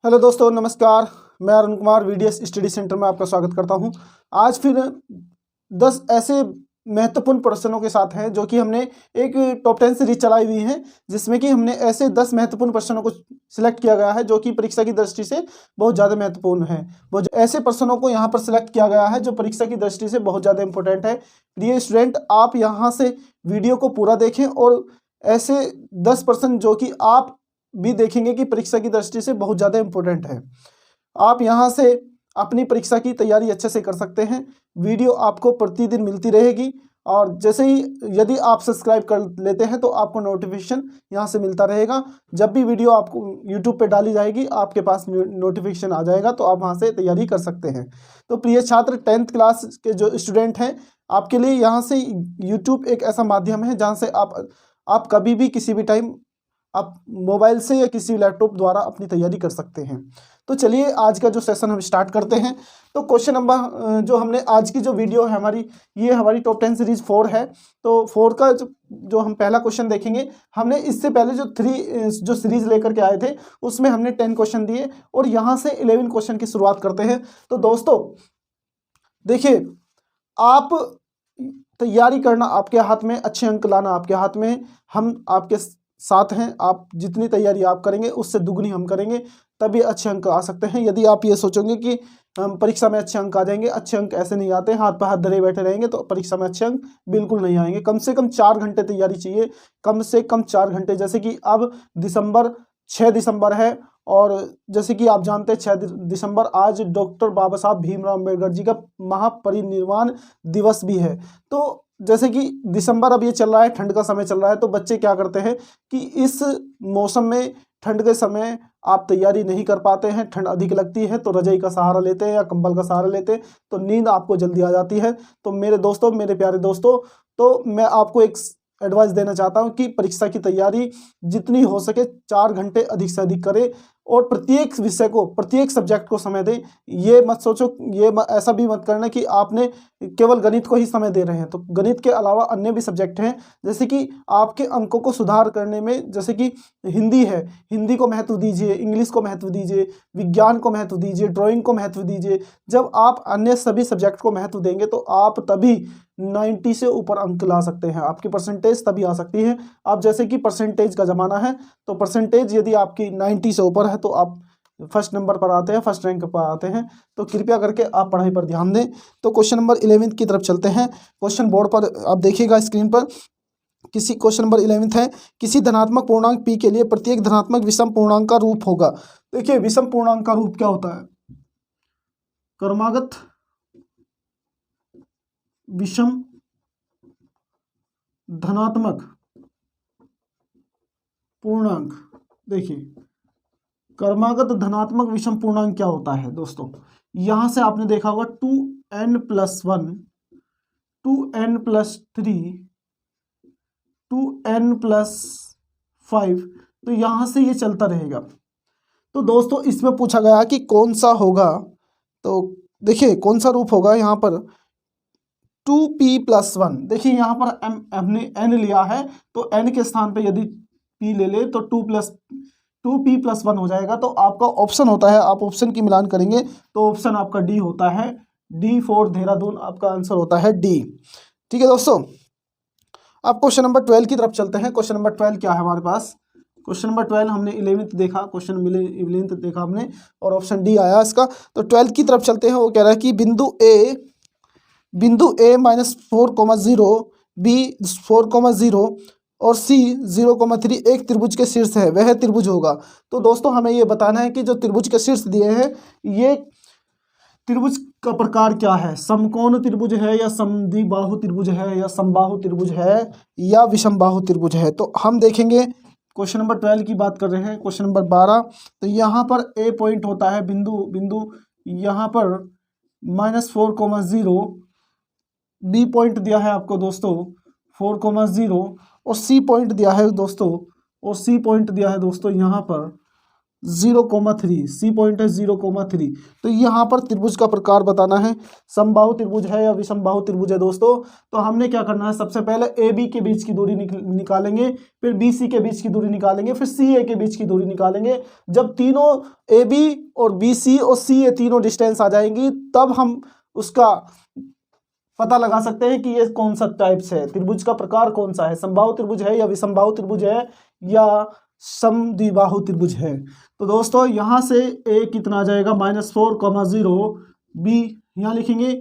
Hello दोस्तों, नमस्कार। मैं Arun Kumar VDS study centre में आपका स्वागत करता हूं। आज फिर 10 ऐसे महत्वपूर्ण प्रश्नों के साथ हैं जो कि हमने एक टॉप 10 सीरीज चलाई हुई है, जिसमें कि हमने ऐसे 10 महत्वपूर्ण प्रश्नों को सिलेक्ट किया गया है जो कि परीक्षा की दृष्टि से बहुत ज़्यादा महत्वपूर्ण है। वो ऐसे प्रश्नों को यहाँ पर सिलेक्ट किया गया है जो परीक्षा की दृष्टि से बहुत ज़्यादा इंपॉर्टेंट है। प्रिय स्टूडेंट, आप यहाँ से वीडियो को पूरा देखें और ऐसे 10 प्रश्न जो कि आप भी देखेंगे कि परीक्षा की दृष्टि से बहुत ज़्यादा इंपॉर्टेंट है। आप यहाँ से अपनी परीक्षा की तैयारी अच्छे से कर सकते हैं। वीडियो आपको प्रतिदिन मिलती रहेगी और जैसे ही यदि आप सब्सक्राइब कर लेते हैं तो आपको नोटिफिकेशन यहाँ से मिलता रहेगा। जब भी वीडियो आपको यूट्यूब पे डाली जाएगी आपके पास नोटिफिकेशन आ जाएगा, तो आप वहाँ से तैयारी कर सकते हैं। तो प्रिय छात्र, 10th क्लास के जो स्टूडेंट हैं, आपके लिए यहाँ से यूट्यूब एक ऐसा माध्यम है जहाँ से आप कभी भी किसी भी टाइम आप मोबाइल से या किसी लैपटॉप द्वारा अपनी तैयारी कर सकते हैं। तो चलिए आज का जो सेशन हम स्टार्ट करते हैं। तो क्वेश्चन नंबर जो हमने आज की जो वीडियो है हमारी, ये हमारी टॉप 10 सीरीज 4 है। तो 4 का जो हम पहला क्वेश्चन देखेंगे, हमने इससे पहले जो 3 जो सीरीज लेकर के आए थे उसमें हमने 10 क्वेश्चन दिए और यहाँ से 11 क्वेश्चन की शुरुआत करते हैं। तो दोस्तों देखिए, आप तैयारी करना आपके हाथ में, अच्छे अंक लाना आपके हाथ में है। हम आपके साथ हैं। आप जितनी तैयारी आप करेंगे उससे दुगनी हम करेंगे, तभी अच्छे अंक आ सकते हैं। यदि आप ये सोचोगे कि परीक्षा में अच्छे अंक आ जाएंगे, अच्छे अंक ऐसे नहीं आते। हाथ पर हाथ धरे बैठे रहेंगे तो परीक्षा में अच्छे अंक बिल्कुल नहीं आएंगे। कम से कम 4 घंटे तैयारी चाहिए, कम से कम 4 घंटे। जैसे कि अब 6 दिसंबर है और जैसे कि आप जानते हैं 6 दिसंबर आज डॉक्टर बाबा साहब भीमराव अम्बेडकर जी का महापरिनिर्वाण दिवस भी है। तो जैसे कि दिसंबर अब ये चल रहा है, ठंड का समय चल रहा है, तो बच्चे क्या करते हैं कि इस मौसम में, ठंड के समय आप तैयारी नहीं कर पाते हैं, ठंड अधिक लगती है तो रजाई का सहारा लेते हैं या कंबल का सहारा लेते हैं, तो नींद आपको जल्दी आ जाती है। तो मेरे दोस्तों, मेरे प्यारे दोस्तों, तो मैं आपको एक एडवाइस देना चाहता हूं कि परीक्षा की तैयारी जितनी हो सके 4 घंटे अधिक से अधिक करें और प्रत्येक विषय को, प्रत्येक सब्जेक्ट को समय दें। ये मत सोचो, ऐसा भी मत करना कि आपने केवल गणित को ही समय दे रहे हैं। तो गणित के अलावा अन्य भी सब्जेक्ट हैं, जैसे कि आपके अंकों को सुधार करने में, जैसे कि हिंदी है, हिंदी को महत्व दीजिए, इंग्लिश को महत्व दीजिए, विज्ञान को महत्व दीजिए, ड्राइंग को महत्व दीजिए। जब आप अन्य सभी सब्जेक्ट को महत्व देंगे तो आप तभी 90 से ऊपर अंक ला सकते हैं, आपकी परसेंटेज तभी आ सकती है। अब जैसे कि परसेंटेज का ज़माना है, तो परसेंटेज यदि आपकी 90 से ऊपर है तो आप फर्स्ट नंबर पर आते हैं, फर्स्ट रैंक पर आते हैं। तो कृपया करके आप पढ़ाई पर ध्यान दें। तो क्वेश्चन नंबर 11 की तरफ चलते हैं। क्वेश्चन बोर्ड पर आप देखिएगा स्क्रीन पर, क्वेश्चन नंबर 11 है, किसी धनात्मक पूर्णांक p के लिए प्रत्येक धनात्मक विषम पूर्णांक का रूप होगा। देखिए, विषम पूर्णांक का रूप क्या होता है? क्रमागत विषम धनात्मक पूर्णांक। देखिए, क्रमागत धनात्मक विषम पूर्णांक क्या होता है दोस्तों? यहां से आपने देखा होगा 2n+1, 2n+3, 2n+5, तो यहां से ये चलता रहेगा। तो दोस्तों इसमें पूछा गया कि कौन सा होगा, तो देखिए कौन सा रूप होगा यहाँ पर 2p+1। देखिए यहाँ पर हमने n लिया है, तो n के स्थान पे यदि p ले ले तो 2p+1 हो जाएगा। तो आपका ऑप्शन होता है, आप ऑप्शन की मिलान करेंगे तो ऑप्शन आपका डी होता है। डी फॉर देहरादून, आपका आंसर होता है डी। ठीक है दोस्तों, अब क्वेश्चन नंबर 12 की तरफ चलते हैं। क्वेश्चन नंबर 12 क्या है हमारे पास? क्वेश्चन नंबर 12 हमने 11th देखा, क्वेश्चन 11th देखा हमने और ऑप्शन डी आया इसका। तो 12 की तरफ चलते हैं। वो कह रहा है कि बिंदु ए -4,0, बी 4,0 और सी 0,3 एक त्रिभुज के शीर्ष है, वह त्रिभुज होगा। तो दोस्तों हमें ये बताना है कि जो त्रिभुज के शीर्ष दिए हैं, ये त्रिभुज का प्रकार क्या है? समकोण त्रिभुज है या समद्विबाहु त्रिभुज है या समबाहु त्रिभुज है या विषमबाहु त्रिभुज है? तो हम देखेंगे। क्वेश्चन नंबर 12 की बात कर रहे हैं। क्वेश्चन नंबर 12, तो यहाँ पर ए पॉइंट होता है, बिंदु यहाँ पर -4,0, बी पॉइंट दिया है आपको दोस्तों 4,0 और सी पॉइंट दिया है दोस्तों, यहाँ पर 0,3, सी पॉइंट है 0,3। तो यहाँ पर त्रिभुज का प्रकार बताना है, समबाहु त्रिभुज है या विषमबाहु त्रिभुज है दोस्तों। तो हमने क्या करना है, सबसे पहले ए बी के बीच की दूरी निकालेंगे, फिर बी सी के बीच की दूरी निकालेंगे, फिर सी ए के बीच की दूरी निकालेंगे। जब तीनों ए बी और बी सी और सी ए तीनों डिस्टेंस आ जाएंगी, तब हम उसका पता लगा सकते हैं कि ये कौन सा टाइप्स है, त्रिभुज का प्रकार कौन सा है, समबाहु त्रिभुज है या विषमबाहु त्रिभुज है या समद्विबाहु त्रिभुज है। तो दोस्तों यहाँ से ए कितना आ जाएगा, -4,0, बी यहाँ लिखेंगे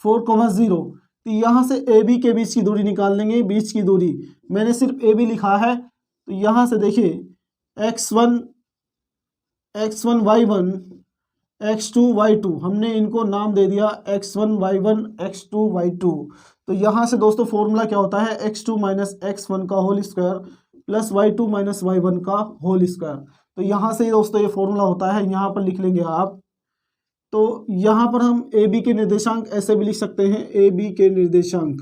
4,0। तो यहाँ से ए बी के बीच की दूरी निकाल लेंगे, बीच की दूरी मैंने सिर्फ ए बी लिखा है। तो यहाँ से देखिए x1 y1 x2 y2, हमने इनको नाम दे दिया x1 y1 x2 y2। तो यहाँ से दोस्तों फॉर्मूला क्या होता है, x2 - x1 का whole square plus y2 - y1 का होल स्क्वायर। तो यहाँ से दोस्तों ये फॉर्मूला होता है, यहाँ पर लिख लेंगे आप। तो यहाँ पर हम ए बी के निर्देशांक ऐसे भी लिख सकते हैं, ए बी के निर्देशांक।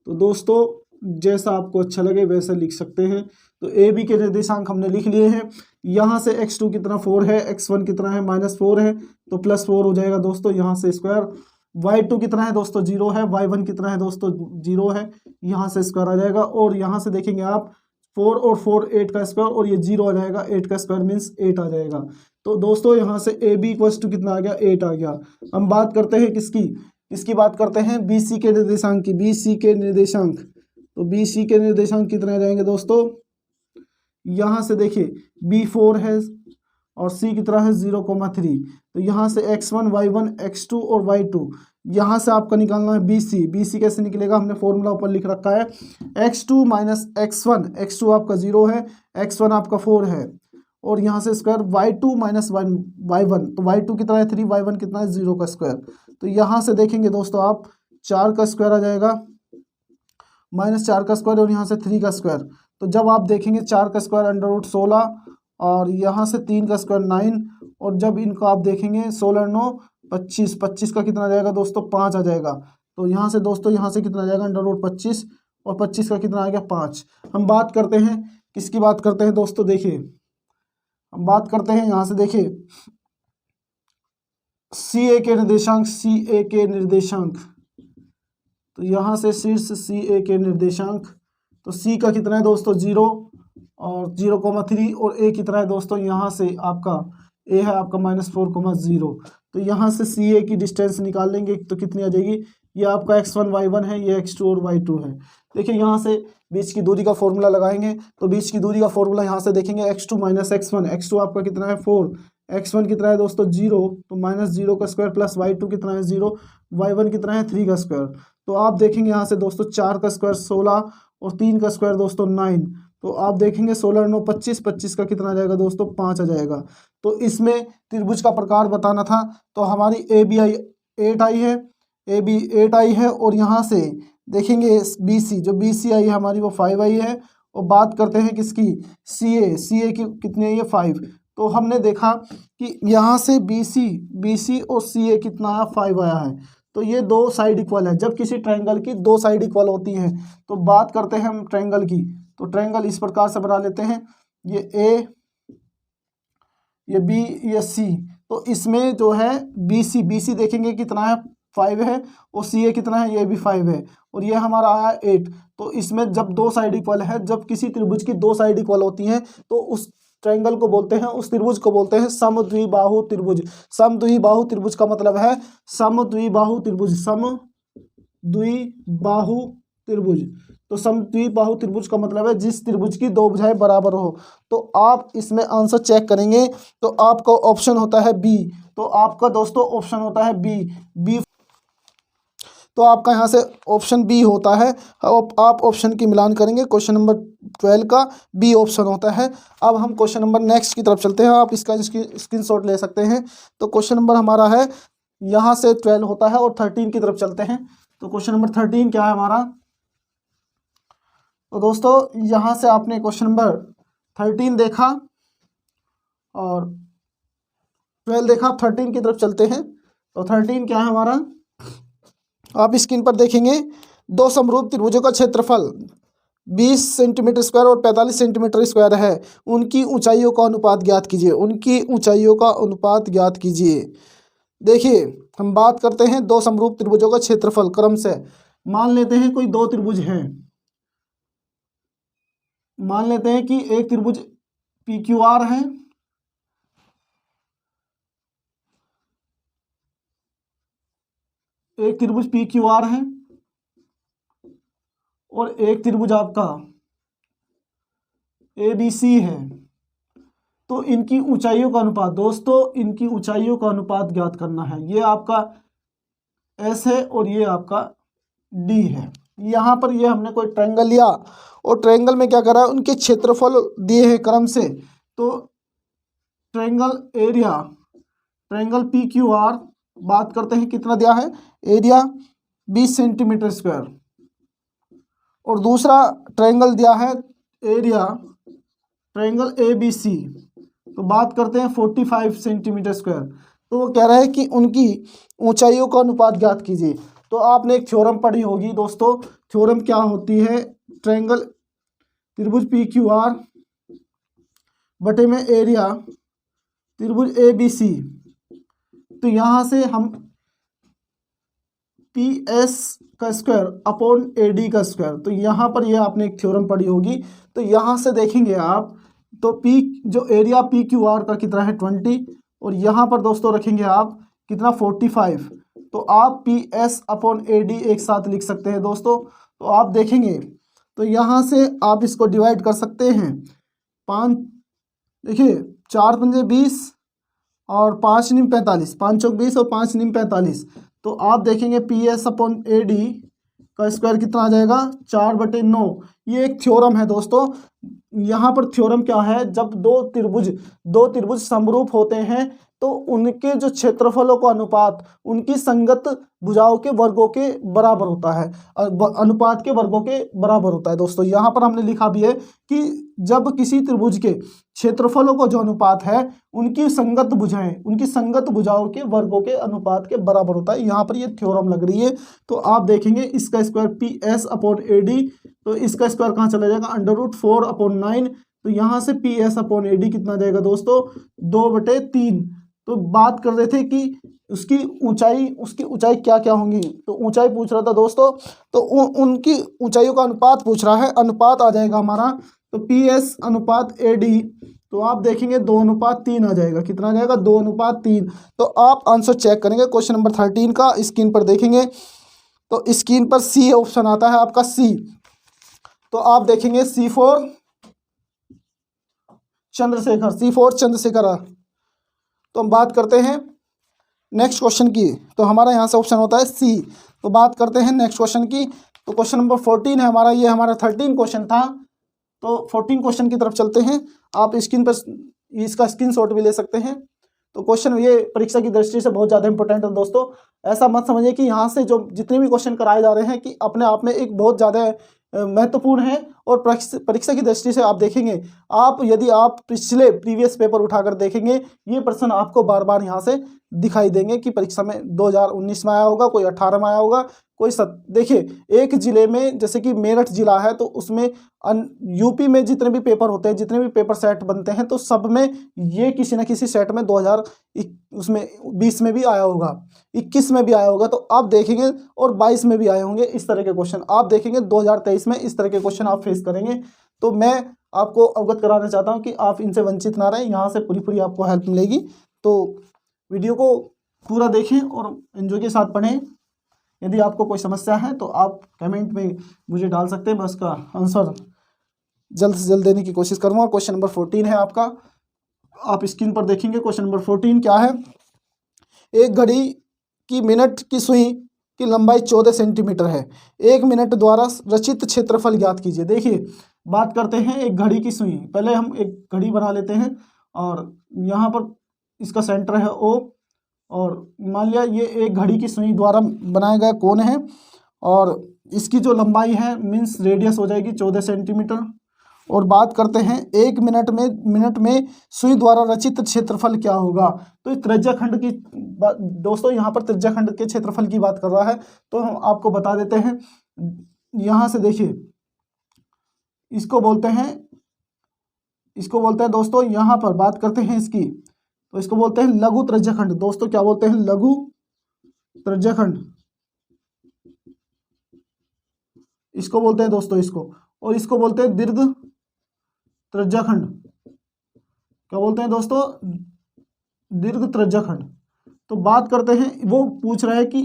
तो दोस्तों जैसा आपको अच्छा लगे वैसे लिख सकते हैं। तो ए बी के निर्देशांक हमने लिख लिए हैं। यहाँ से x2 कितना 4 है, x1 कितना है -4 है, तो +4 हो जाएगा दोस्तों, यहाँ से स्क्वायर। y2 कितना है दोस्तों 0 है, y1 कितना है दोस्तों 0 है, यहाँ से स्क्वायर आ जाएगा। और यहाँ से देखेंगे आप 4 और 4 8 का स्क्वायर, और ये 0 आ जाएगा, 8 का स्क्वायर मीन्स 8 आ जाएगा। तो दोस्तों यहाँ से ए बी = कितना आ गया, 8 आ गया। हम बात करते हैं किसकी बात करते हैं, बी सी के निर्देशांक की, बी सी के निर्देशांक। तो बी सी के निर्देशांक कितने आ जाएंगे दोस्तों, यहाँ से देखिए B4 है और C कितना है 0,3। तो यहाँ से x1 y1 x2 और y2, यहाँ से आपका निकालना है BC कैसे निकलेगा, हमने फॉर्मूला ऊपर लिख रखा है, x2 - x1, x2 आपका 0 है, x1 आपका 4 है, और यहाँ से स्क्वायर y2 - y1, तो y2 कितना है 3, y1 कितना है 0 का स्क्वायर। तो यहाँ से देखेंगे दोस्तों आप 4 का स्क्वायर आ जाएगा, -4 का स्क्वायर, और यहाँ से 3 का स्क्वायर। तो जब आप देखेंगे 4 का स्क्वायर √16, और यहाँ से 3 का स्क्वायर 9, और जब इनको आप देखेंगे 16 9 25, 25 का कितना आ जाएगा दोस्तों 5 आ जाएगा। तो यहाँ से दोस्तों यहाँ से कितना आ जाएगा √25, और 25 का कितना आ गया 5। हम बात करते हैं किसकी बात करते हैं दोस्तों, देखिए हम बात करते हैं यहाँ से देखिए सी ए के निर्देशांक। तो यहाँ से शीर्ष सी ए के निर्देशांक, तो सी का कितना है दोस्तों 0 और 0,3, और ए कितना है दोस्तों, यहाँ से आपका ए है आपका -4,0। तो यहाँ से सी ए की डिस्टेंस निकाल लेंगे तो कितनी आ जाएगी, ये आपका x1 y1 है, ये x2 और y2 है। देखिए यहाँ से बीच की दूरी का फॉर्मूला लगाएंगे, तो बीच की दूरी का फॉर्मूला यहाँ से देखेंगे x2 - x1, x2 आपका कितना है 4, x1 कितना है दोस्तों 0, तो -0 का स्क्वायर प्लस y2 कितना है 0, y1 कितना है 3 का स्क्वायर। तो आप देखेंगे यहाँ से दोस्तों 4 का स्क्वायर 16 और 3 का स्क्वायर दोस्तों 9। तो आप देखेंगे 16 9 25, 25 का कितना आ जाएगा दोस्तों 5 आ जाएगा। तो इसमें त्रिभुज का प्रकार बताना था। तो हमारी ए बी आई 8 आई है, ए बी 8 आई है, और यहाँ से देखेंगे बी सी, जो बी सी आई है हमारी वो 5 आई है। और बात करते हैं किसकी, सी ए की कितनी आई है 5। तो हमने देखा कि यहाँ से बी सी और सी ए कितना आया 5 आया है। तो ये दो साइड इक्वल है, जब किसी ट्रायंगल की दो साइड इक्वल होती हैं। तो बात करते हैं हम ट्रायंगल की, तो ट्रायंगल इस प्रकार से बना लेते हैं, ये ए, ये बी, ये सी। तो इसमें जो है बी सी देखेंगे कितना है 5 है, और सी ए कितना है, ये भी 5 है, और ये हमारा आया 8। तो इसमें जब दो साइड इक्वल है, जब किसी त्रिभुज की दो साइड इक्वल होती हैं, तो उस ट्रायंगल को बोलते हैं, उस त्रिभुज को बोलते हैं समद्विबाहु त्रिभुज। समद्विबाहु त्रिभुज का मतलब है समद्विबाहु त्रिभुज, समद्विबाहु त्रिभुज। तो समद्विबाहु त्रिभुज का मतलब है जिस त्रिभुज की दो भुजाएं बराबर हो। तो आप इसमें आंसर चेक करेंगे तो आपका ऑप्शन होता है बी। तो आपका दोस्तों ऑप्शन होता है बी। तो आपका यहाँ से ऑप्शन बी होता है। आप ऑप्शन की मिलान करेंगे, क्वेश्चन नंबर 12 का बी ऑप्शन होता है। अब हम क्वेश्चन नंबर नेक्स्ट की तरफ चलते हैं, आप इसका स्क्रीनशॉट ले सकते हैं। तो क्वेश्चन नंबर हमारा है, यहाँ से 12 होता है, और 13 की तरफ चलते हैं। तो क्वेश्चन नंबर 13 क्या है हमारा, तो दोस्तों यहाँ से आपने क्वेश्चन नंबर 13 देखा और 12 देखा, आप 13 की तरफ चलते हैं। तो 13 क्या है हमारा, आप स्क्रीन पर देखेंगे, दो समरूप त्रिभुजों का क्षेत्रफल 20 सेंटीमीटर स्क्वायर और 45 सेंटीमीटर स्क्वायर है, उनकी ऊंचाइयों का अनुपात ज्ञात कीजिए। उनकी ऊंचाइयों का अनुपात ज्ञात कीजिए। देखिए, हम बात करते हैं दो समरूप त्रिभुजों का क्षेत्रफल क्रम से। मान लेते हैं कोई दो त्रिभुज हैं, मान लेते हैं कि एक त्रिभुज PQR है, एक त्रिभुज PQR है और एक त्रिभुज आपका ABC है। तो इनकी ऊंचाइयों का अनुपात, दोस्तों इनकी ऊंचाइयों का अनुपात ज्ञात करना है। ये आपका S है और ये आपका D है। यहाँ पर ये हमने कोई ट्रायंगल लिया और ट्रायंगल में क्या करा, उनके क्षेत्रफल दिए हैं क्रम से। तो ट्रायंगल एरिया, ट्रायंगल PQR बात करते हैं कितना दिया है, एरिया 20 सेंटीमीटर स्क्वायर, और दूसरा ट्रायंगल दिया है एरिया, ट्रायंगल ABC, तो बात करते हैं 45 सेंटीमीटर स्क्वायर। तो वो कह रहा है कि उनकी ऊंचाइयों का अनुपात ज्ञात कीजिए। तो आपने एक थ्योरम पढ़ी होगी दोस्तों, थ्योरम क्या होती है, ट्रायंगल त्रिभुज PQR बटे में एरिया त्रिभुज ABC। तो यहाँ से हम PS का स्क्वायर अपॉन AD का स्क्वायर, तो यहाँ पर ये आपने एक थ्योरम पढ़ी होगी। तो यहाँ से देखेंगे आप, तो P जो एरिया PQR का कितना है 20, और यहाँ पर दोस्तों रखेंगे आप कितना 45, तो आप PS अपॉन AD एक साथ लिख सकते हैं दोस्तों। तो आप देखेंगे तो यहाँ से आप इसको डिवाइड कर सकते हैं। 5, देखिए 4 पंजे 20 और 5 निम 45, 5 चौक 20 और 5 निम 45। तो आप देखेंगे PS अपॉन AD का स्क्वायर कितना आ जाएगा 4/9। ये एक थ्योरम है दोस्तों। यहाँ पर थ्योरम क्या है, जब दो त्रिभुज समरूप होते हैं तो उनके जो क्षेत्रफलों का अनुपात उनकी संगत भुजाओं के वर्गों के बराबर होता है, अनुपात के वर्गों के बराबर होता है दोस्तों। यहाँ पर हमने लिखा भी है कि जब किसी त्रिभुज के क्षेत्रफलों का जो अनुपात है उनकी संगत भुजाओं के वर्गों के अनुपात के बराबर होता है। यहाँ पर ये थ्योरम लग रही है। तो आप देखेंगे इसका स्क्वायर PS अपॉन AD, तो इसका स्क्वायर कहाँ चला जाएगा, √4/9। तो यहाँ से PS अपॉन AD कितना जाएगा दोस्तों 2/3। तो बात कर रहे थे कि उसकी ऊंचाई क्या क्या होंगी, तो ऊंचाई पूछ रहा था दोस्तों। तो उनकी ऊंचाइयों का अनुपात पूछ रहा है, अनुपात आ जाएगा हमारा, तो PS अनुपात AD, तो आप देखेंगे 2:3 आ जाएगा। कितना आ जाएगा 2:3। तो आप आंसर चेक करेंगे क्वेश्चन नंबर 13 का, स्क्रीन पर देखेंगे तो स्क्रीन पर C ऑप्शन आता है आपका C। तो आप देखेंगे C4 चंद्रशेखर। तो हम बात करते हैं नेक्स्ट क्वेश्चन की, तो हमारा यहाँ से ऑप्शन होता है C। तो बात करते हैं नेक्स्ट क्वेश्चन की, तो क्वेश्चन नंबर 14 है हमारा, ये हमारा 13 क्वेश्चन था। तो 14 क्वेश्चन की तरफ चलते हैं। आप स्क्रीन पर इसका स्क्रीनशॉट भी ले सकते हैं। तो क्वेश्चन ये परीक्षा की दृष्टि से बहुत ज़्यादा इंपॉर्टेंट है दोस्तों। ऐसा मत समझिए कि यहाँ से जो जितने भी क्वेश्चन कराए जा रहे हैं कि अपने आप में एक बहुत ज़्यादा महत्वपूर्ण है, और परीक्षा की दृष्टि से आप देखेंगे, यदि आप प्रीवियस पेपर उठाकर देखेंगे, ये प्रश्न आपको बार बार यहाँ से दिखाई देंगे कि परीक्षा में 2019 में आया होगा, कोई 18 में आया होगा, कोई देखिए एक जिले में जैसे कि मेरठ जिला है, तो उसमें यूपी में जितने भी पेपर होते हैं, जितने भी पेपर सेट बनते हैं, तो सब में ये किसी न किसी सेट में 2020 में भी आया होगा, 21 में भी आया होगा, तो आप देखेंगे, और 22 में भी आए होंगे इस तरह के क्वेश्चन। आप देखेंगे 2023 में इस तरह के क्वेश्चन आप फेस करेंगे। तो मैं आपको अवगत कराना चाहता हूँ कि आप इनसे वंचित ना रहें, यहाँ से पूरी आपको हेल्प मिलेगी। तो वीडियो को पूरा देखें और एंजॉय के साथ पढ़ें। यदि आपको कोई समस्या है तो आप कमेंट में मुझे डाल सकते हैं, मैं उसका आंसर जल्द से जल्द देने की कोशिश करूँगा। क्वेश्चन नंबर 14 है आपका, आप स्क्रीन पर देखेंगे। क्वेश्चन नंबर 14 क्या है, एक घड़ी की मिनट की सुई की लंबाई 14 सेंटीमीटर है, 1 मिनट द्वारा रचित क्षेत्रफल ज्ञात कीजिए। देखिए बात करते हैं एक घड़ी की सुई, पहले हम एक घड़ी बना लेते हैं, और यहाँ पर इसका सेंटर है O, और मान लिया ये एक घड़ी की सुई द्वारा बनाया गया कोण है, और इसकी जो लंबाई है मीन्स रेडियस हो जाएगी 14 सेंटीमीटर। और बात करते हैं 1 मिनट में सुई द्वारा रचित क्षेत्रफल क्या होगा। तो त्रिज्याखंड की दोस्तों, यहाँ पर त्रिज्याखंड के क्षेत्रफल की बात कर रहा है, तो हम आपको बता देते हैं। यहाँ से देखिए इसको बोलते हैं दोस्तों, यहाँ पर बात करते हैं इसकी, तो इसको बोलते हैं लघु त्रिज्याखंड। दोस्तों क्या बोलते हैं? लघु त्रिज्याखंड, इसको बोलते हैं दोस्तों इसको। और इसको बोलते हैं दीर्घ त्रिज्याखंड। क्या बोलते हैं दोस्तों? दीर्घ त्रिज्याखंड। तो बात करते हैं, वो पूछ रहा है कि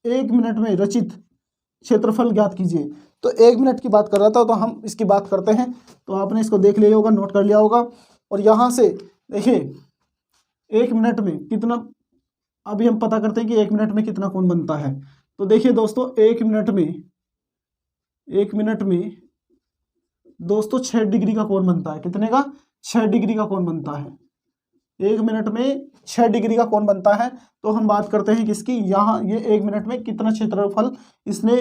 1 मिनट में रचित क्षेत्रफल ज्ञात कीजिए। तो 1 मिनट की बात कर रहा था, तो हम इसकी बात करते हैं। तो आपने इसको देख लिया होगा, नोट कर लिया होगा। और यहाँ से देखिए 1 मिनट में कितना, अभी हम पता करते हैं कि 1 मिनट में कितना कोण बनता है। तो देखिए दोस्तों 1 मिनट में दोस्तों 6 डिग्री का कोण बनता है। कितने का? 6 डिग्री का कोण बनता है। 1 मिनट में 6 डिग्री का कोण बनता है। तो हम बात करते हैं किसकी, यहाँ ये 1 मिनट में कितना क्षेत्रफल इसने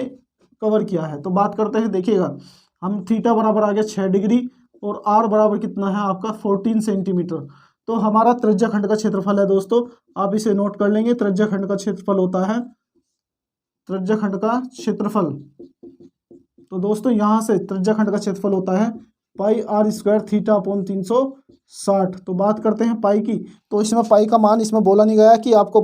कवर किया है। तो बात करते हैं, देखिएगा हम थीटा बराबर आ गया 6 डिग्री और आर बराबर कितना है आपका 14 सेंटीमीटर। तो हमारा त्रिज्याखंड का क्षेत्रफल है दोस्तों, आप इसे नोट कर लेंगे। त्रिज्याखंड का क्षेत्रफल होता है, त्रिज्याखंड का क्षेत्रफल, तो दोस्तों यहाँ से त्रिज्याखंड का क्षेत्रफल होता है पाई आर स्क्वायर थीटा अपॉन 360। तो बात करते हैं पाई की, तो इसमें पाई का मान इसमें बोला नहीं गया कि आपको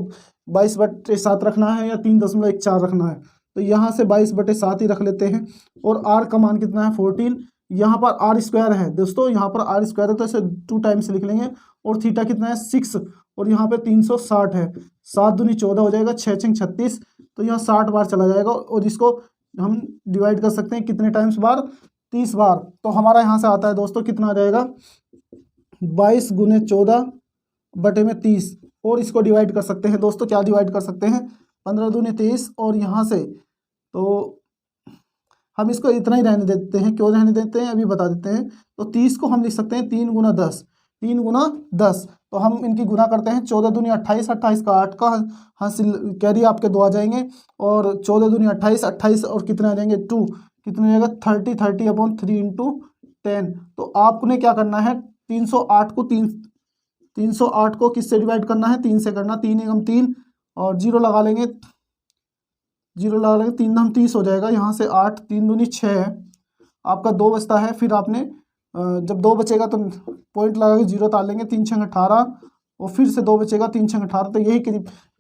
22/7 रखना है या 3.14 रखना है। तो यहाँ से 22/7 ही रख लेते हैं। और आर का मान कितना है 14, यहाँ पर आर स्क्वायर है दोस्तों, यहाँ पर आर स्क्वायर है तो इसे 2 टाइम्स लिख लेंगे। और थीटा कितना है 6 और यहाँ पे 360 है, 7 दूनी 14 हो जाएगा, 6 6 36, तो यहाँ 60 बार चला जाएगा। और इसको हम डिवाइड कर सकते हैं कितने टाइम्स बार, 30 बार। तो हमारा यहाँ से आता है दोस्तों कितना आ जाएगा 22 × 14/30। और इसको डिवाइड कर सकते हैं दोस्तों, क्या डिवाइड कर सकते हैं 15 दूनी 30। और यहाँ से तो हम इसको इतना ही रहने देते हैं। क्यों रहने देते हैं अभी बता देते हैं। तो 30 को हम लिख सकते हैं 3 × 10, 3 × 10। तो हम इनकी गुना करते हैं, 14 दूनी 28, 28 का 8 का हासिल कैरी आपके 2 आ जाएंगे। और 14 दूनी 28, 28 और कितने आ जाएंगे 2, कितने आ जाएगा 30, 30/3 × 10। तो आपने क्या करना है 308 को किससे डिवाइड करना है, 3 से करना, 3 × 3 और 0 लगा लेंगे, 3 × 30 हो जाएगा। यहाँ से 8, 3 दूनी 6 है, आपका 2 बचता है। फिर आपने जब 2 बचेगा तो पॉइंट लगा के 0 डाल लेंगे, 3 × 6 = 18 और फिर से 2 बचेगा, 3 × 6 = 18। तो यही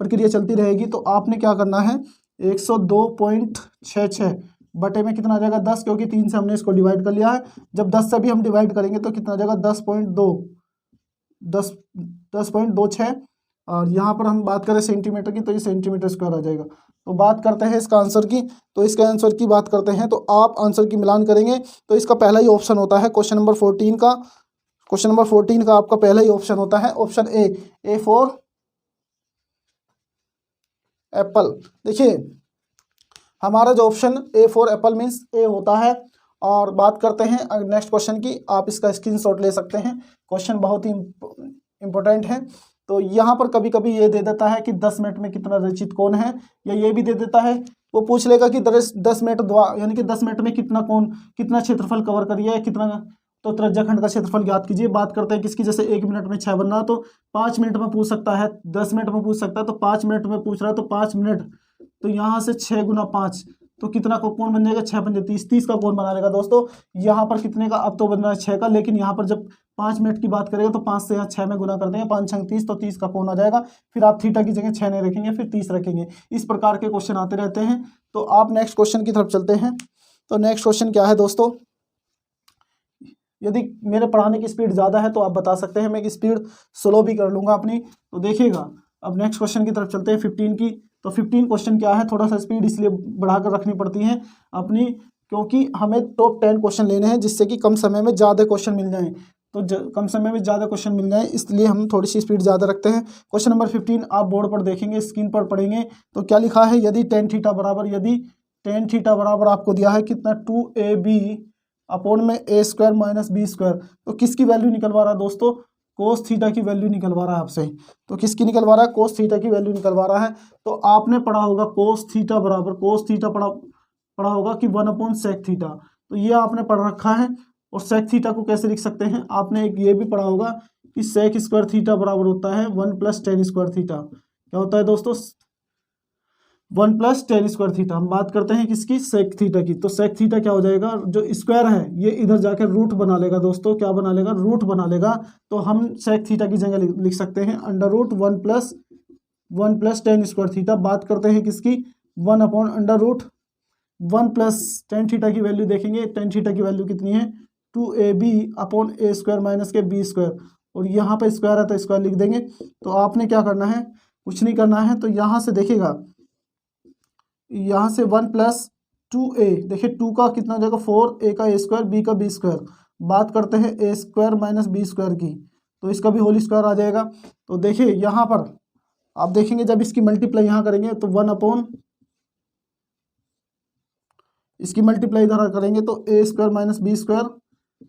प्रक्रिया चलती रहेगी। तो आपने क्या करना है 102.66 बटे में कितना आ जाएगा 10, क्योंकि 3 से हमने इसको डिवाइड कर लिया है। जब 10 से भी हम डिवाइड करेंगे तो कितना आ जाएगा 10.26। और यहाँ पर हम बात करें सेंटीमीटर की, तो ये सेंटीमीटर स्क्वायर आ जाएगा। तो बात करते हैं इसका आंसर की, तो इसके आंसर की बात करते हैं। तो आप आंसर की मिलान करेंगे तो इसका पहला ही ऑप्शन होता है क्वेश्चन नंबर 14 का। क्वेश्चन नंबर 14 का आपका पहला ही ऑप्शन होता है ऑप्शन ए फॉर एप्पल। देखिए हमारा जो option A for apple means A होता है। और बात करते हैं नेक्स्ट क्वेश्चन की, आप इसका स्क्रीनशॉट ले सकते हैं। क्वेश्चन बहुत ही इंपॉर्टेंट है। तो यहाँ पर कभी कभी ये दे देता है कि 10 मिनट में कितना रचित कोण है, या ये भी दे देता है, वो पूछ लेगा कि 10 मिनट यानी कि 10 मिनट में कितना कोण, कितना क्षेत्रफल कवर करिए, कितना, तो त्रिज्याखंड का क्षेत्रफल ज्ञात कीजिए। बात करते हैं किसकी, जैसे 1 मिनट में 6 बनना है तो 5 मिनट में पूछ सकता है, 10 मिनट में पूछ सकता है, तो 5 मिनट में पूछ रहा है तो 5 मिनट, तो यहाँ से 6 × 5 तो कितना को कोण बन जाएगा 6 × 30, 30 का कोण बना लेगा दोस्तों। यहाँ पर कितने का, अब तो बन रहा है 6 का, लेकिन यहाँ पर जब 5 मिनट की बात करेगा तो 5 से यहाँ 6 में गुना कर देंगे, 5 × 6 = 30, तो 30 का कोण आ जाएगा। फिर आप थीटा की जगह 6 नहीं रखेंगे, फिर 30 रखेंगे। इस प्रकार के क्वेश्चन आते रहते हैं। तो आप नेक्स्ट क्वेश्चन की तरफ चलते हैं। तो नेक्स्ट क्वेश्चन क्या है दोस्तों, यदि मेरे पढ़ाने की स्पीड ज़्यादा है तो आप बता सकते हैं, मैं स्पीड स्लो भी कर लूँगा अपनी। तो देखिएगा अब नेक्स्ट क्वेश्चन की तरफ चलते हैं 15 की। तो 15 क्वेश्चन क्या है, थोड़ा सा स्पीड इसलिए बढ़ाकर रखनी पड़ती है अपनी, क्योंकि हमें टॉप 10 क्वेश्चन लेने हैं जिससे कि कम समय में ज़्यादा क्वेश्चन मिल जाएँ। तो कम समय में ज़्यादा क्वेश्चन मिल जाए, इसलिए हम थोड़ी सी स्पीड ज़्यादा रखते हैं। क्वेश्चन नंबर 15 आप बोर्ड पर देखेंगे, स्क्रीन पर पढ़ेंगे। तो क्या लिखा है, यदि tan थीटा बराबर आपको दिया है कितना 2ab अपॉन में a² - b², तो किसकी वैल्यू निकलवा रहा है दोस्तों, कोस थीटा की वैल्यू निकलवा रहा है आपसे। तो किसकी निकलवा रहा है, कोस थीटा की वैल्यू निकलवा रहा है। तो आपने पढ़ा होगा कोस थीटा पढ़ा होगा कि 1/sec थीटा, तो ये आपने पढ़ रखा है। और sec थीटा को कैसे लिख सकते हैं, आपने एक ये भी पढ़ा होगा कि sec² थीटा बराबर होता है 1 + tan² थीटा। क्या होता है दोस्तों, 1 प्लस टेन स्क्वायर थीटा। हम बात करते हैं किसकी, सेक थीटा की। तो सेक थीटा क्या हो जाएगा, जो स्क्वायर है ये इधर जाकर रूट बना लेगा दोस्तों, क्या बना लेगा, रूट बना लेगा। तो हम सेक थीटा की जगह लिख सकते हैं under root 1 plus tan square theta. बात करते हैं किसकी, 1 upon under root 1 plus tan theta की वैल्यू देखेंगे, टेन थीटा की वैल्यू कितनी है, 2ab upon A square minus के बी स्क्वायर। और यहाँ पर स्क्वायर है तो स्क्वायर लिख देंगे। तो आपने क्या करना है, कुछ नहीं करना है। तो यहाँ से देखिएगा, यहाँ से 1 प्लस 2a, देखिए 2 का कितना हो जाएगा 4, a का a स्क्वायर, b का b स्क्वायर। बात करते हैं a square minus b square की, तो इसका भी होल स्क्वायर आ जाएगा। तो देखिए यहाँ पर आप देखेंगे जब इसकी मल्टीप्लाई यहाँ करेंगे तो 1 अपॉन, इसकी मल्टीप्लाई इधर करेंगे तो a square minus b square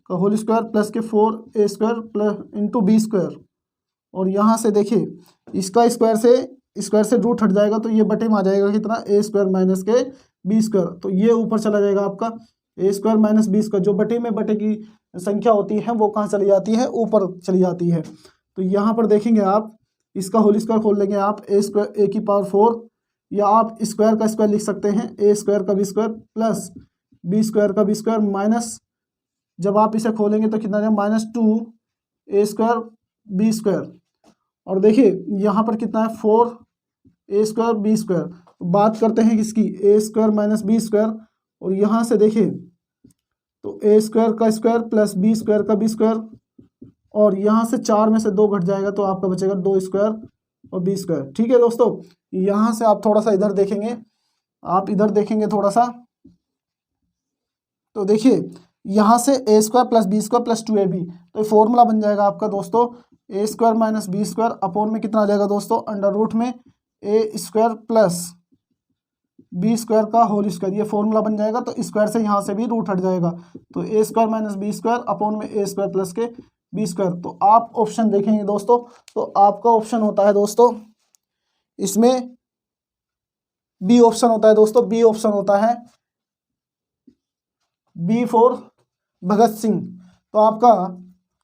का होल स्क्वायर प्लस के 4a square plus into b square. और यहाँ से देखिए इसका स्क्वायर से रूट हट जाएगा तो ये बटे में आ जाएगा कितना, a स्क्वायर माइनस के b स्क्वायर। तो ये ऊपर चला जाएगा आपका a square minus b square. जो बटे में बटे की संख्या होती है वो कहाँ चली जाती है, ऊपर चली जाती है। तो यहाँ पर देखेंगे आप, इसका होल स्क्वायर खोल लेंगे आप, a स्क्वायर a की पावर 4, या आप स्क्वायर का स्क्वायर लिख सकते हैं, a स्क्वायर का b square plus b square का b स्क्वायर माइनस, जब आप इसे खोलेंगे तो कितना जाएगा, -2 a स्क्वायर b स्क्वायर। और देखिए यहाँ पर कितना है, 4 a स्क्वायर b स्क्वायर। तो बात करते हैं किसकी, a square minus b square. और यहाँ से देखिए तो a स्क्वायर का स्क्वायर प्लस b स्क्वायर का b स्क्वायर, और यहाँ से 4 में से 2 घट जाएगा तो आपका बचेगा 2 स्क्वायर और b स्क्वायर। ठीक है दोस्तों, यहाँ से आप थोड़ा सा इधर देखेंगे, आप इधर देखेंगे थोड़ा सा, तो देखिए यहाँ से a square plus b square plus 2ab, तो फॉर्मूला बन जाएगा आपका दोस्तों a square minus b square upon में कितना आ जाएगा दोस्तों, अंडर रूट में a square plus b square का होल स्क्वायर। ये फॉर्मूला बन जाएगा। तो स्क्वायर से यहाँ से भी रूट हट जाएगा, तो a square minus b square upon में a स्क्वायर प्लस के b स्क्वायर। तो आप ऑप्शन देखेंगे दोस्तों, तो आपका ऑप्शन होता है दोस्तों, इसमें बी ऑप्शन होता है दोस्तों, बी ऑप्शन होता है बी फॉर भगत सिंह। तो आपका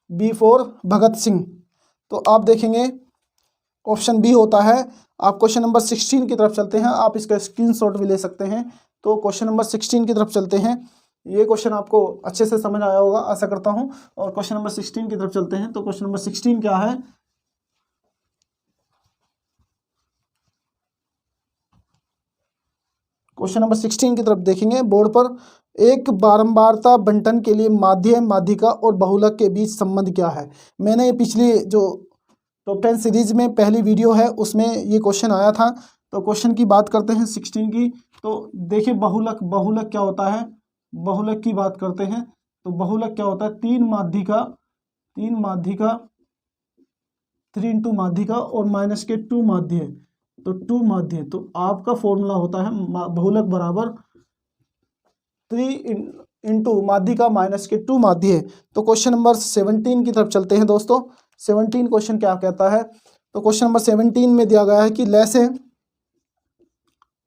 बी फॉर भगत सिंह, तो आप देखेंगे ऑप्शन बी होता है। आप क्वेश्चन नंबर 16 की तरफ चलते हैं, आप इसका स्क्रीनशॉट भी ले सकते हैं। तो क्वेश्चन नंबर 16 की तरफ चलते हैं। ये क्वेश्चन आपको अच्छे से समझ आया होगा आशा करता हूं। और क्वेश्चन नंबर 16 की तरफ चलते हैं। तो क्वेश्चन नंबर 16 क्या है, क्वेश्चन नंबर 16 की तरफ देखेंगे बोर्ड पर। एक बारंबारता बंटन के लिए माध्य, माध्यिका और बहुलक के बीच संबंध क्या है। मैंने ये पिछली जो टॉप 10 सीरीज में पहली वीडियो है उसमें ये क्वेश्चन आया था। तो क्वेश्चन की बात करते हैं 16 की। तो देखिए बहुलक क्या होता है, बहुलक की बात करते हैं। तो बहुलक क्या होता है, 3 माध्यिका 3 इंटू माध्यिका और माइनस के 2 माध्य, तो 2 माध्य। तो आपका फॉर्मूला होता है बहुलक बराबर 3 इंटू माध्यिका माइनस के 2 माध्य। तो क्वेश्चन नंबर 17 की तरफ चलते हैं दोस्तों। 17 क्वेश्चन क्या कहता है, तो क्वेश्चन नंबर 17 में दिया गया है कि लैसे,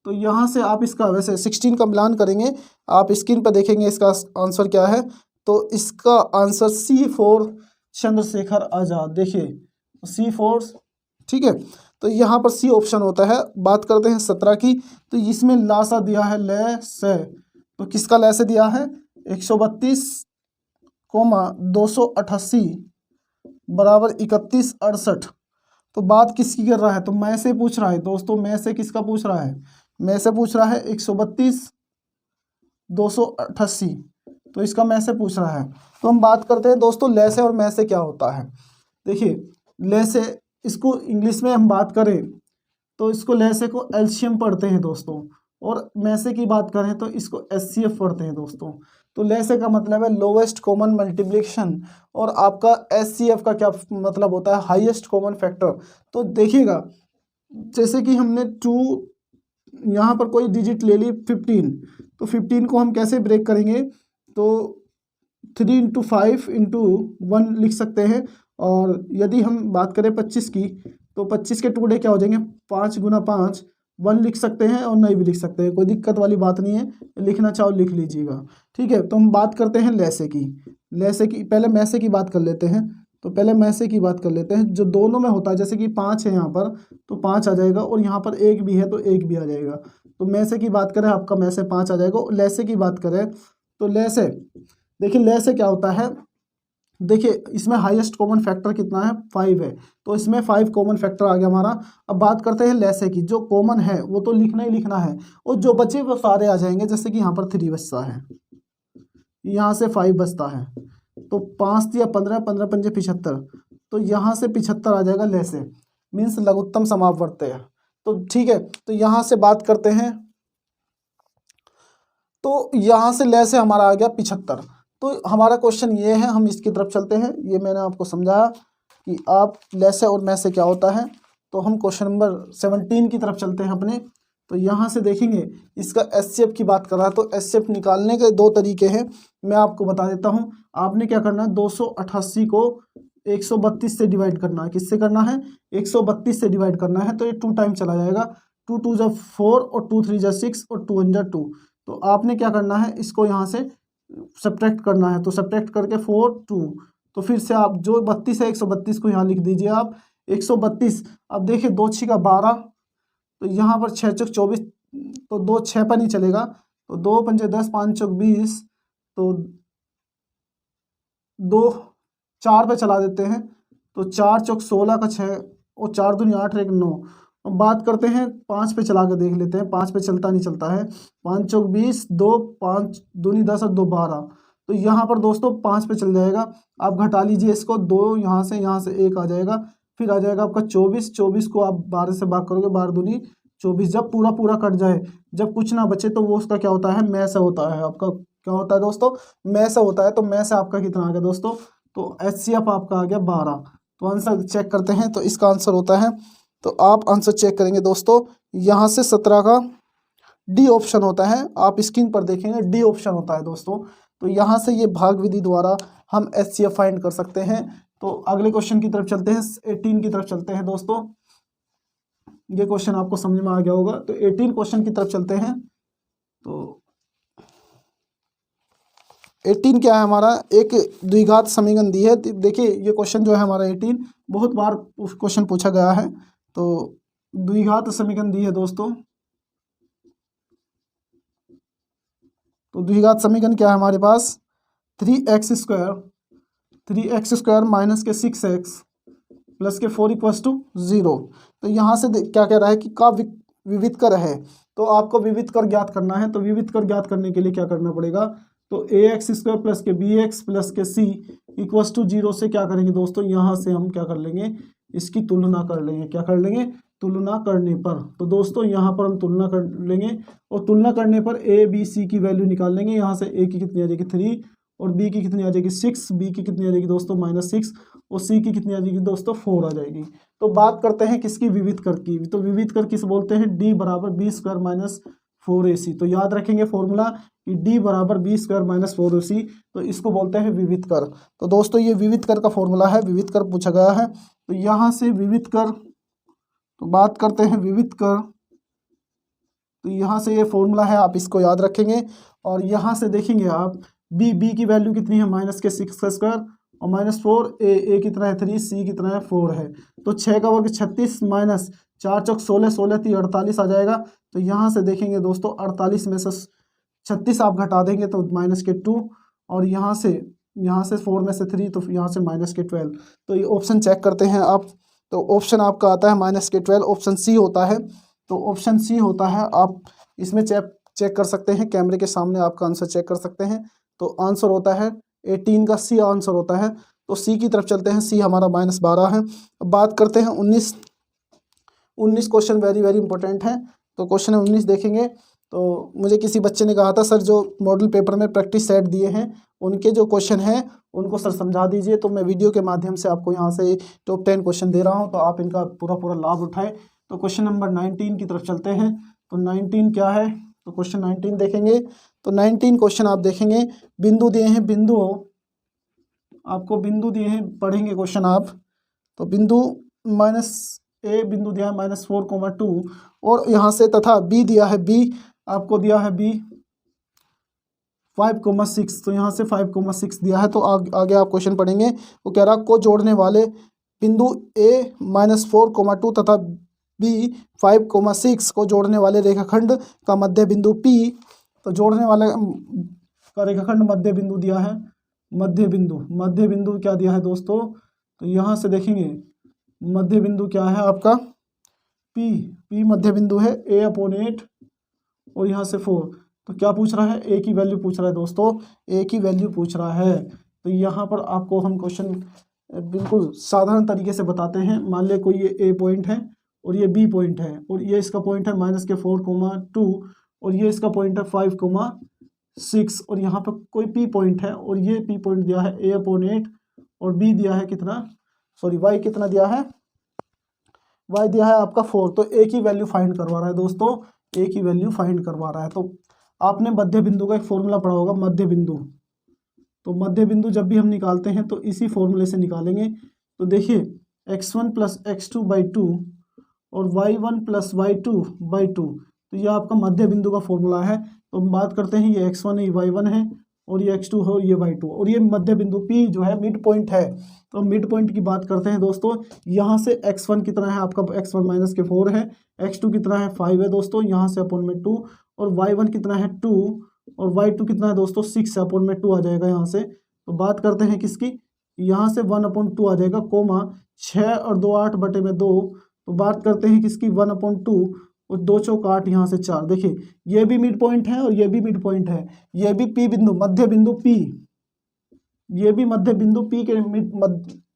तो यहाँ से आप इसका वैसे 16 का मिलान करेंगे, आप स्क्रीन पर देखेंगे इसका आंसर क्या है। तो इसका आंसर C4 चंद्रशेखर आजाद। देखिए C4, ठीक है। तो यहाँ पर सी ऑप्शन होता है। बात करते हैं 17 की। तो इसमें लासा दिया है लैसे, तो किसका लैसे दिया है, 132,288 बराबर 3168। तो बात किसकी कर रहा है, तो मैं से पूछ रहा है दोस्तों, मैं से किसका पूछ रहा है, मैं से पूछ रहा है 132,288। तो इसका मैं से पूछ रहा है। तो हम बात करते हैं दोस्तों लैसे और मैं से क्या होता है। देखिए लैसे, इसको इंग्लिश में हम बात करें तो इसको लैसे को एलसीएम पढ़ते हैं दोस्तों, और मैसे की बात करें तो इसको एचसीएफ पढ़ते हैं दोस्तों। तो लैसे का मतलब है लोवेस्ट कॉमन मल्टीप्लिकेशन, और आपका एचसीएफ का क्या मतलब होता है, हाईएस्ट कॉमन फैक्टर। तो देखिएगा जैसे कि हमने 2 यहाँ पर कोई डिजिट ले ली 15, तो 15 को हम कैसे ब्रेक करेंगे, तो 3 इंटू 5 इंटू 1 लिख सकते हैं। और यदि हम बात करें 25 की, तो 25 के टुकड़े क्या हो जाएंगे, 5 गुना 5, 1 लिख सकते हैं और नहीं भी लिख सकते हैं, कोई दिक्कत वाली बात नहीं है, लिखना चाहो लिख लीजिएगा, ठीक है। तो हम बात करते हैं लैसे की, पहले मैसे की बात कर लेते हैं। तो पहले मैसे की बात कर लेते हैं, जो दोनों में होता है, जैसे कि 5 है यहाँ पर तो 5 आ जाएगा, और यहाँ पर 1 भी है तो 1 भी आ जाएगा। तो में से की बात करें आपका में से 5 आ जाएगा। लैसे की बात करें तो लैसे, देखिए लैसे क्या होता है, देखिए इसमें हाईएस्ट कॉमन फैक्टर कितना है 5 है, तो इसमें 5 कॉमन फैक्टर आ गया हमारा। अब बात करते हैं लैसे की, जो कॉमन है वो तो लिखना ही लिखना है और जो बचे वो सारे आ जाएंगे। जैसे कि यहाँ पर 3 बचता है, यहाँ से 5 बचता है, तो 5 या 15, 15 पंजे 75, तो यहाँ से 75 आ जाएगा लैसे, मीन्स लघुत्तम समापवर्त्य। तो ठीक है, तो यहाँ से बात करते हैं, तो यहाँ से लैसे हमारा आ गया 75। तो हमारा क्वेश्चन ये है, हम इसकी तरफ चलते हैं। ये मैंने आपको समझाया कि आप लैसे और में से क्या होता है। तो हम क्वेश्चन नंबर 17 की तरफ चलते हैं अपने। तो यहाँ से देखेंगे इसका एचसीएफ की बात कर रहा है, तो एचसीएफ निकालने के 2 तरीके हैं, मैं आपको बता देता हूँ। आपने क्या करना है, 288 को 132 से डिवाइड करना है। किससे करना है, 132 से डिवाइड करना है। तो ये 2 टाइम चला जाएगा, 2 2 जा 4 और 2 3 जा 6 और 2 1 जा 2। तो आपने क्या करना है, इसको यहाँ से सब्ट्रैक्ट करना है। तो सब्ट्रैक्ट करके 4 2, तो फिर से आप जो 32 है 132 को यहाँ लिख दीजिए आप 132। अब देखिए 2 6 का 12, तो यहाँ पर 6 चौक 24, तो 2 6 पर नहीं चलेगा, तो 2 पंजे 10, 5 चौक 20, तो 2 4 पे चला देते हैं, तो 4 चौक 16 का 6 और 4 दूनी 8 और 1 9। अब बात करते हैं 5 पे चला के देख लेते हैं, 5 पे चलता नहीं चलता है। 5 चौक 20, 2 5 दूनी 10 और 2 12, तो यहाँ पर दोस्तों 5 पे चल जाएगा। आप घटा लीजिए इसको, 2 यहाँ से 1 आ जाएगा, फिर आ जाएगा आपका 24। 24 को आप 12 से भाग करोगे, 12 दूनी 24। जब पूरा पूरा कट जाए, जब कुछ ना बचे, तो वो उसका क्या होता है, में से होता है। आपका क्या होता है दोस्तों, में से होता है। तो में से आपका कितना आ गया दोस्तों, तो एचसीएफ आपका आ गया 12। तो आंसर चेक करते हैं, तो इसका आंसर होता है, तो आप आंसर चेक करेंगे दोस्तों, यहाँ से 17 का डी ऑप्शन होता है। आप स्क्रीन पर देखेंगे डी ऑप्शन होता है दोस्तों। तो यहाँ से ये भाग विधि द्वारा हम एचसीएफ फाइंड कर सकते हैं। तो अगले क्वेश्चन की तरफ चलते हैं, 18 की तरफ चलते हैं दोस्तों। ये क्वेश्चन आपको समझ में आ गया होगा। तो 18 क्वेश्चन की तरफ चलते हैं। तो 18 क्या है हमारा, एक द्विघात समीकरण दी है। देखिए ये क्वेश्चन जो है हमारा 18 बहुत बार क्वेश्चन पूछा गया है। तो द्विघात समीकरण दी है दोस्तों। तो द्विघात समीकरण क्या है हमारे पास, 3x स्क्वायर माइनस के 6x प्लस के 4 इक्वल्स टू 0। तो यहाँ से क्या कह रहा है कि का विविध कर है, तो आपको विविध कर ज्ञात करना है। तो विविध कर ज्ञात करने के लिए क्या करना पड़ेगा, तो ax स्क्वायर प्लस के bx प्लस के c इक्वल्स टू 0 से क्या करेंगे दोस्तों, यहाँ से हम क्या कर लेंगे, इसकी तुलना कर लेंगे। क्या कर लेंगे, तुलना करने पर। तो दोस्तों यहाँ पर हम तुलना कर लेंगे, और तुलना करने पर a b c की वैल्यू निकाल लेंगे। यहाँ से a की कितनी आ जाएगी 3, और b की कितनी आ जाएगी 6, b की कितनी आ जाएगी दोस्तों -6, और c की कितनी आ जाएगी दोस्तों 4 आ जाएगी। तो बात करते हैं किसकी, विविध कर की। तो विविध कर किस बोलते हैं, d बराबर b स्क्वायर माइनस 4ac। तो याद रखेंगे फॉर्मूला कि d बराबर b स्क्वायर माइनस 4ac, तो इसको बोलते हैं विविध कर। तो दोस्तों ये विविध कर का फॉर्मूला है, विविध कर पूछा गया है। तो यहाँ से विविध कर, तो बात करते हैं विविध कर। तो यहाँ से ये फॉर्मूला है, आप इसको याद रखेंगे। और यहाँ से देखेंगे आप b की वैल्यू कितनी है, माइनस के 6 का स्क्वायर और -4, a कितना है 3, c कितना है 4 है। तो 6 का वर्ग 36 माइनस 4 चौक 16, 16 3 48 आ जाएगा। तो यहाँ से देखेंगे दोस्तों 48 में से 36 आप घटा देंगे तो माइनस के 2, और यहाँ से 4 में से 3, तो यहाँ से माइनस के 12। तो ये ऑप्शन चेक करते हैं आप। तो ऑप्शन आपका आता है माइनस के 12, ऑप्शन सी होता है। तो ऑप्शन सी होता है, आप इसमें चेक कर सकते हैं, कैमरे के सामने आपका आंसर चेक कर सकते हैं। तो आंसर होता है 18 का सी आंसर होता है। तो सी की तरफ चलते हैं, सी हमारा -12 है। अब बात करते हैं 19 क्वेश्चन वेरी वेरी इंपॉर्टेंट है। तो क्वेश्चन 19 देखेंगे। तो मुझे किसी बच्चे ने कहा था सर जो मॉडल पेपर में प्रैक्टिस सेट दिए हैं उनके जो क्वेश्चन हैं उनको सर समझा दीजिए। तो मैं वीडियो के माध्यम से आपको यहाँ से टॉप 10 क्वेश्चन दे रहा हूँ, तो आप इनका पूरा लाभ उठाएं। तो क्वेश्चन नंबर 19 की तरफ चलते हैं। तो 19 क्या है, तो क्वेश्चन 19 देखेंगे। तो 19 क्वेश्चन आप देखेंगे, बिंदु दिए हैं, बिंदु आपको बिंदु दिए हैं, पढ़ेंगे क्वेश्चन आप। तो बिंदु -a बिंदु दिया है -4,2, और यहाँ से तथा b दिया है, b आपको दिया है b 5,6। तो यहाँ से 5,6 दिया है। तो आगे आप क्वेश्चन पढ़ेंगे। वो कह रहा को जोड़ने वाले बिंदु a -4,2 तथा बी 5,6 को जोड़ने वाले रेखाखंड का मध्य बिंदु P, तो जोड़ने वाले का रेखाखंड मध्य बिंदु दिया है, मध्य बिंदु क्या दिया है दोस्तों, तो यहाँ से देखेंगे मध्य बिंदु क्या है आपका P मध्य बिंदु है A/8 और यहाँ से 4। तो क्या पूछ रहा है, ए की वैल्यू पूछ रहा है दोस्तों, ए की वैल्यू पूछ रहा है। तो यहाँ पर आपको हम क्वेश्चन बिल्कुल साधारण तरीके से बताते हैं। मान ले कोई ये ए पॉइंट है और ये बी पॉइंट है और ये इसका पॉइंट है -4,2 और ये इसका पॉइंट है 5,6 और यहाँ पर कोई पी पॉइंट है और ये पी पॉइंट दिया है A/8 और बी दिया है कितना, सॉरी वाई कितना दिया है, वाई दिया है आपका 4। तो ए की वैल्यू फाइंड करवा रहा है दोस्तों, ए की वैल्यू फाइंड करवा रहा है। तो आपने मध्य बिंदु का एक फॉर्मूला पढ़ा होगा, मध्य बिंदु। तो मध्य बिंदु जब भी हम निकालते हैं तो इसी फॉर्मूले से निकालेंगे। तो देखिए x1 + x2/2 और y1 + y2/2, तो ये आपका मध्य बिंदु का फॉर्मूला है। तो हम बात करते हैं, ये x1 है, ये y1 है और ये x2 है और ये y2 और ये मध्य बिंदु P जो है मिड पॉइंट है। तो मिड पॉइंट की बात करते हैं दोस्तों, यहाँ से x1 कितना है आपका, x1 - 4 है, x2 कितना है 5 है दोस्तों, यहाँ से अपॉन में 2 और y1 कितना है 2 और y2 कितना है दोस्तों 6 है, अपॉन में 2 आ जाएगा यहाँ से। तो बात करते हैं किसकी, यहाँ से 1/2 आ जाएगा, कोमा 6 और 2 8/2। तो बात करते हैं किसकी, 1/2 और 2 चौक 8, यहाँ से 4। देखिए ये भी मिड पॉइंट है और ये भी मिड पॉइंट है, ये भी P बिंदु मध्य बिंदु P, ये भी मध्य बिंदु P के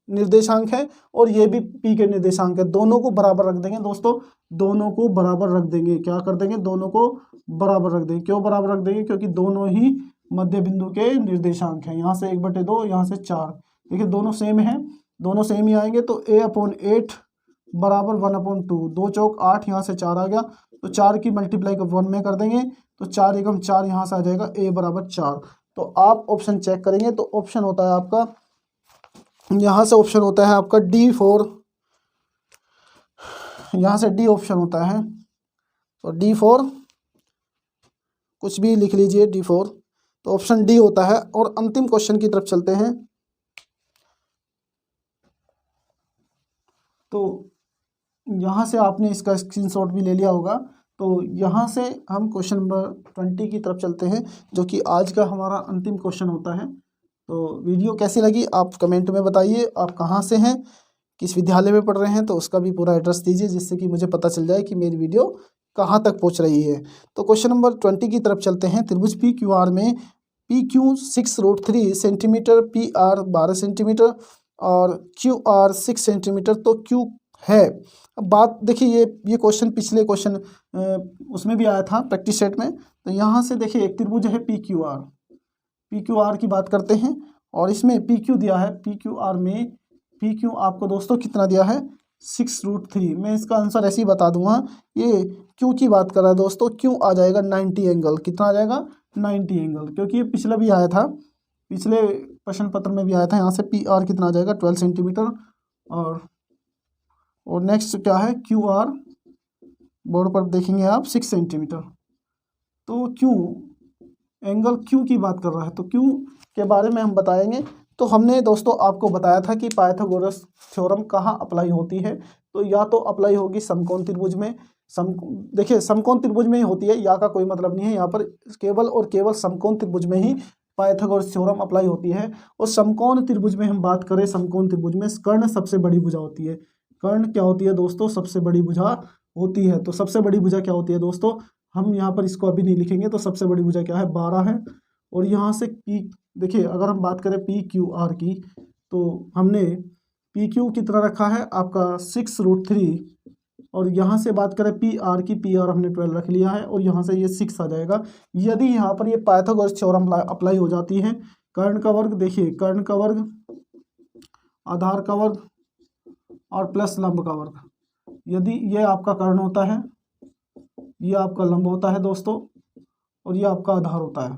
निर्देशांक है और ये भी P के निर्देशांक है। दोनों को बराबर रख देंगे दोस्तों, दोनों को बराबर रख देंगे। क्या कर देंगे, दोनों को बराबर रख देंगे। क्यों बराबर रख देंगे, क्योंकि दोनों ही मध्य बिंदु के निर्देशांक हैं। यहाँ से 1/2, यहाँ से 4, देखिए दोनों सेम है, दोनों सेम ही आएंगे। तो A/8 बराबर 1/2, 2 चौक 8, यहाँ से 4 आ गया। तो 4 की मल्टीप्लाई को 1 में कर देंगे, तो 4 एकम 4, यहाँ से आ जाएगा A बराबर 4। तो आप ऑप्शन चेक करेंगे तो ऑप्शन होता है आपका, यहाँ से ऑप्शन होता है आपका D4, यहाँ से डी ऑप्शन होता है। तो D4 कुछ भी लिख लीजिए, D4, तो ऑप्शन डी होता है। और अंतिम क्वेश्चन की तरफ चलते हैं। तो यहाँ से आपने इसका स्क्रीनशॉट भी ले लिया होगा। तो यहाँ से हम क्वेश्चन नंबर 20 की तरफ चलते हैं, जो कि आज का हमारा अंतिम क्वेश्चन होता है। तो वीडियो कैसी लगी आप कमेंट में बताइए, आप कहाँ से हैं, किस विद्यालय में पढ़ रहे हैं, तो उसका भी पूरा एड्रेस दीजिए, जिससे कि मुझे पता चल जाए कि मेरी वीडियो कहाँ तक पहुँच रही है। तो क्वेश्चन नंबर 20 की तरफ चलते हैं। त्रिभुज PQR में PQ 6√3 सेंटीमीटर, PR 12 सेंटीमीटर और QR 6 सेंटीमीटर। तो Q है। अब बात देखिए, ये क्वेश्चन पिछले क्वेश्चन उसमें भी आया था प्रैक्टिस सेट में। तो यहाँ से देखिए एक त्रिभुज है PQR की बात करते हैं और इसमें PQ दिया है। PQR में PQ आपको दोस्तों कितना दिया है, 6√3। मैं इसका आंसर ऐसे ही बता दूंगा, ये Q की बात कर रहा है दोस्तों। Q आ जाएगा 90 एंगल, कितना आ जाएगा 90 एंगल, क्योंकि ये पिछला भी आया था, पिछले प्रश्न पत्र में भी आया था। यहाँ से PR कितना आ जाएगा 12 सेंटीमीटर और नेक्स्ट क्या है QR, बोर्ड पर देखेंगे आप 6 सेंटीमीटर। तो Q एंगल Q की बात कर रहा है, तो Q के बारे में हम बताएंगे। तो हमने दोस्तों आपको बताया था कि पाइथागोरस थ्योरम कहाँ अप्लाई होती है। तो या तो अप्लाई होगी समकोण त्रिभुज में, देखिए समकोण त्रिभुज में ही होती है, या का कोई मतलब नहीं है। यहाँ पर केवल और केवल समकोण त्रिभुज में ही पाइथागोरस थ्योरम अप्लाई होती है। और समकोण त्रिभुज में हम बात करें, समकोण त्रिभुज में कर्ण सबसे बड़ी भुजा होती है। कर्ण क्या होती है दोस्तों, सबसे बड़ी भुजा होती है। तो सबसे बड़ी भुजा क्या होती है दोस्तों, हम यहाँ पर इसको अभी नहीं लिखेंगे। तो सबसे बड़ी भुजा क्या है, 12 है। और यहाँ से P, देखिए अगर हम बात करें PQR की, तो हमने PQ कितना रखा है आपका 6√3 और यहाँ से बात करें PR की, PR हमने 12 रख लिया है और यहाँ से ये 6 आ जाएगा। यदि यहाँ पर ये पाइथागोरस थ्योरम अप्लाई हो जाती है, कर्ण का वर्ग, देखिए कर्ण का वर्ग, आधार का वर्ग और प्लस लंब का वर्ग, यदि ये आपका कर्ण होता है, ये आपका लंब होता है दोस्तों और ये आपका आधार होता है।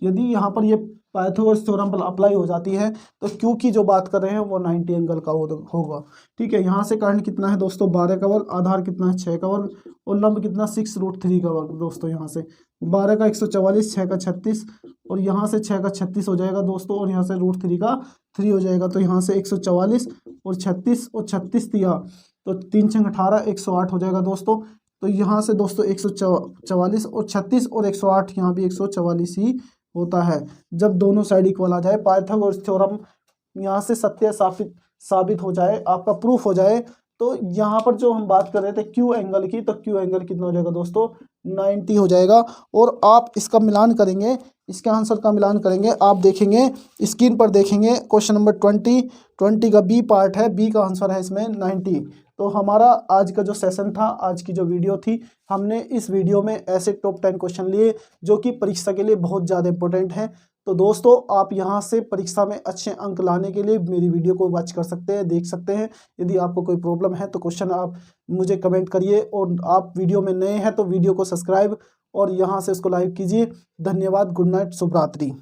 यदि यहाँ पर ये पाइथागोरस थ्योरम पर अप्लाई हो जाती है तो Q की जो बात कर रहे हैं वो 90 एंगल का होगा। ठीक है, यहाँ से कर्ण कितना है दोस्तों 12 का वर्ग, आधार कितना है 6 का वर्ग और लंब कितना 6√3 का वर्ग दोस्तों। यहाँ से 12 का 144, 6 का 36 और यहाँ से 6 का 36 हो जाएगा दोस्तों और यहाँ से √3 का 3 हो जाएगा। तो यहाँ से 144 और 36 और 36 दिया तो 3 छंग 18, 108 हो जाएगा दोस्तों। तो यहाँ से दोस्तों 144 और 36 और 108, यहाँ भी 144 ही होता है जब दोनों साइड इक्वल आ जाए। पाइथागोरस थ्योरम यहाँ से सत्य साबित हो जाए, आपका प्रूफ हो जाए। तो यहाँ पर जो हम बात कर रहे थे क्यू एंगल की, तो क्यू एंगल कितना हो जाएगा दोस्तों, 90 हो जाएगा। और आप इसका मिलान करेंगे, इसके आंसर का मिलान करेंगे, आप देखेंगे स्क्रीन पर देखेंगे क्वेश्चन नंबर 20 का बी पार्ट है, बी का आंसर है इसमें 90। तो हमारा आज का जो सेशन था, आज की जो वीडियो थी, हमने इस वीडियो में ऐसे टॉप 10 क्वेश्चन लिए जो कि परीक्षा के लिए बहुत ज़्यादा इंपॉर्टेंट हैं। तो दोस्तों आप यहाँ से परीक्षा में अच्छे अंक लाने के लिए मेरी वीडियो को वॉच कर सकते हैं, देख सकते हैं। यदि आपको कोई प्रॉब्लम है तो क्वेश्चन आप मुझे कमेंट करिए, और आप वीडियो में नए हैं तो वीडियो को सब्सक्राइब और यहाँ से इसको लाइक कीजिए। धन्यवाद, गुड नाइट, शुभ रात्रि।